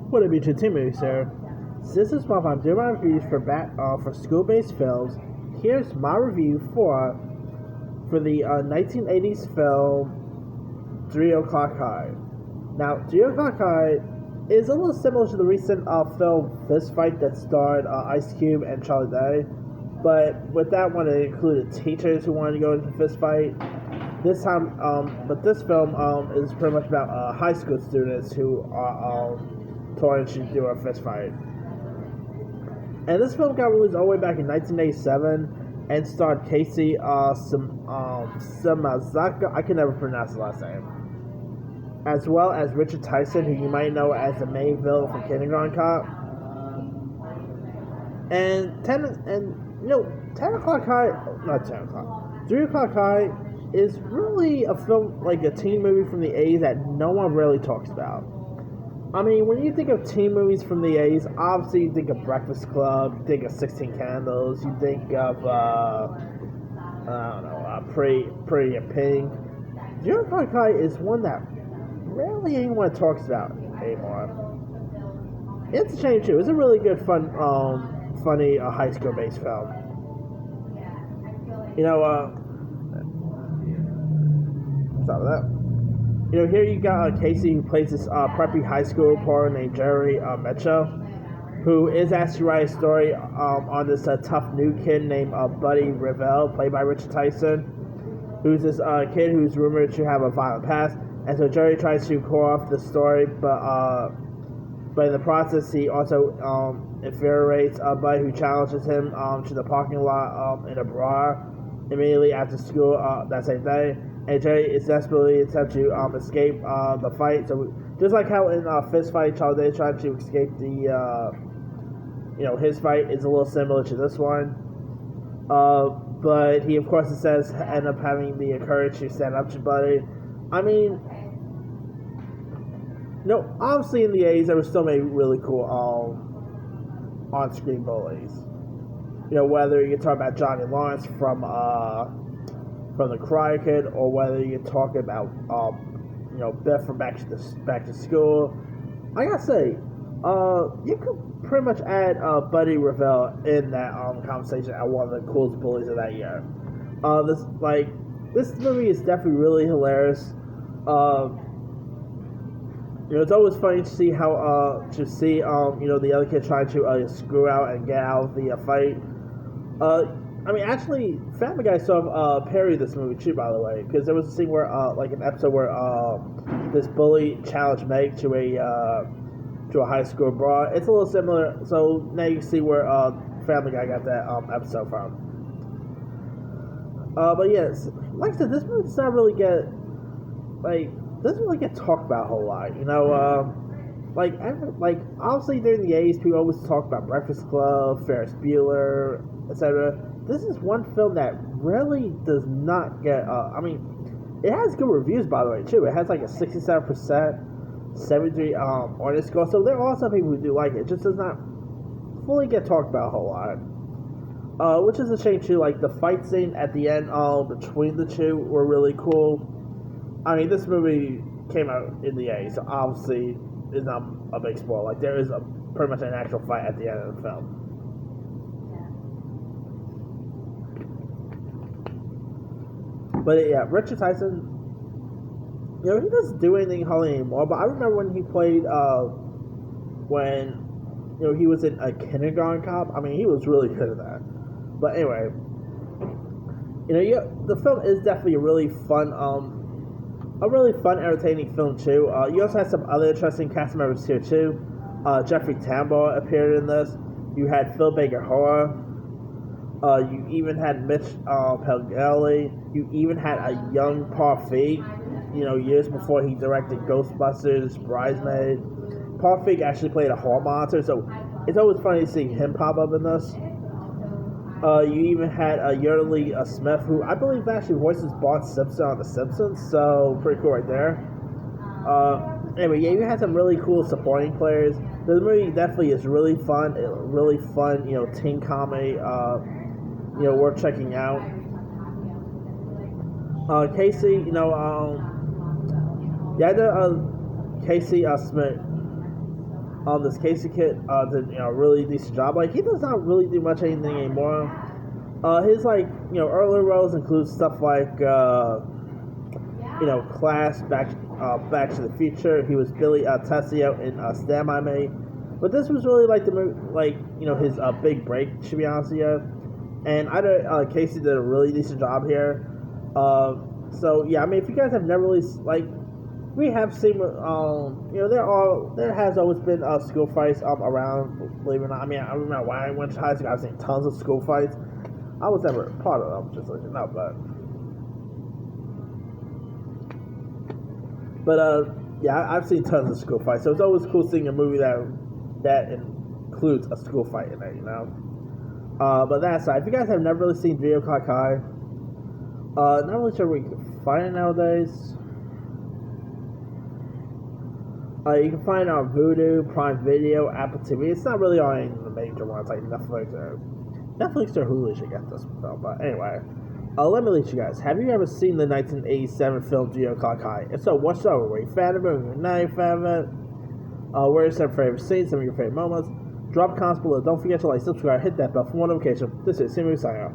What a beautiful team, sir. This is one of my doing my reviews for school-based films. Here's my review for the 1980s film 3 O'Clock High. Now, 3 O'Clock High is a little similar to the recent film Fist Fight that starred Ice Cube and Charlie Day, but with that one it included teachers who wanted to go into fist fight. This time, but this film is pretty much about high school students who are trying to do a fist fight. And this film got released all the way back in 1987 and starred Casey Shimazaki. I can never pronounce the last name. As well as Richard Tyson, who you might know as the main villain from Kindergarten Cop. And 10 o'clock high, not 10 o'clock, 3 O'Clock High is really a film, like a teen movie from the 80s that no one really talks about. I mean, when you think of teen movies from the 80s, obviously you think of Breakfast Club, you think of 16 Candles, you think of, Pretty in Pink. 3 O'Clock High is one that rarely anyone talks about anymore. It's a shame too. It's a really good, funny high school based film. Stop with that. Here you got Casey, who plays this preppy high school reporter named Jerry Mitchell, who is actually writing a story on this tough new kid named Buddy Revell, played by Richard Tyson, who's this kid who's rumored to have a violent past. And so Jerry tries to call off the story, but in the process, he also infuriates Buddy, who challenges him to the parking lot in a bar immediately after school that same day. And Jerry is desperately attempting to escape the fight. So just like how in Fist Fight, Charlie Day tried to escape his fight is a little similar to this one. But he, of course, it says, end up having the courage to stand up to Buddy. I mean, obviously in the 80s there was still many really cool on-screen bullies. Whether you talk about Johnny Lawrence from The Karate Kid, or whether you talk about Biff from Back to School. I gotta say, you could pretty much add Buddy Revell in that conversation as one of the coolest bullies of that year. This movie is definitely really hilarious. It's always funny to see how the other kid trying to screw out and get out of the fight. Actually, Family Guy sort of parodied this movie too, by the way, because there was a scene where, an episode where this bully challenged Meg to a high school brawl. It's a little similar, so now you can see where Family Guy got that episode from. But yes, like I said, this movie does not really doesn't really get talked about a whole lot. Obviously during the 80s, people always talk about Breakfast Club, Ferris Bueller, etc. This is one film that really does not get, it has good reviews, by the way, too. It has like a 67%, 73 audience score, so there are some people who do like it. It just does not fully get talked about a whole lot. Which is a shame, too. Like, the fight scene at the end between the two were really cool. This movie came out in the 80s, so obviously it's not a big spoiler. Like, there is pretty much an actual fight at the end of the film. But yeah, Richard Tyson, he doesn't do anything hardly anymore, but I remember when he played, he was in a Kindergarten Cop. He was really good at that. But anyway, the film is definitely a really fun, entertaining film too. You also had some other interesting cast members here too. Jeffrey Tambor appeared in this. You had Phil Baker Hara. You even had Mitch Pelgelli. You even had a young Paul Feig, years before he directed Ghostbusters, Bridesmaid. Paul Feig actually played a hall monitor, so it's always funny to see him pop up in this. You even had Yeardley Smith, who I believe actually voices Bart Simpson on The Simpsons, so pretty cool right there. Anyway, yeah, you had some really cool supporting players. The movie definitely is really fun, teen comedy, worth checking out. Casey, Casey Smith. This Casey kid did a really decent job. Like he does not really do much anything anymore. His earlier roles include stuff like Class, Back to the Future. He was Billy Tessio in Stand By Me. But this was really like the his big break, to be honest with you. And I know Casey did a really decent job here. So yeah, I mean, if you guys have never really we have seen there has always been school fights around. Believe it or not, I mean, I remember when I went to high school, I've seen tons of school fights. I was never part of them, just so you know, but yeah, I've seen tons of school fights. So it's always cool seeing a movie that includes a school fight in it, you know. But that aside, if you guys have never really seen Video Clock High, not really sure where you can find it nowadays. You can find it on Vudu, Prime Video, Apple TV. It's not really on any of the major ones like Netflix or Hulu should get this film. But anyway, let me let you guys. Have you ever seen the 1987 film Video Clock High? If so, what's over? Were you a fan of it? Were you not a fan of it? What are some favorite scenes? Some of your favorite moments? Drop comments below. Don't forget to like, subscribe, hit that bell for more notifications. This is Simon signing out.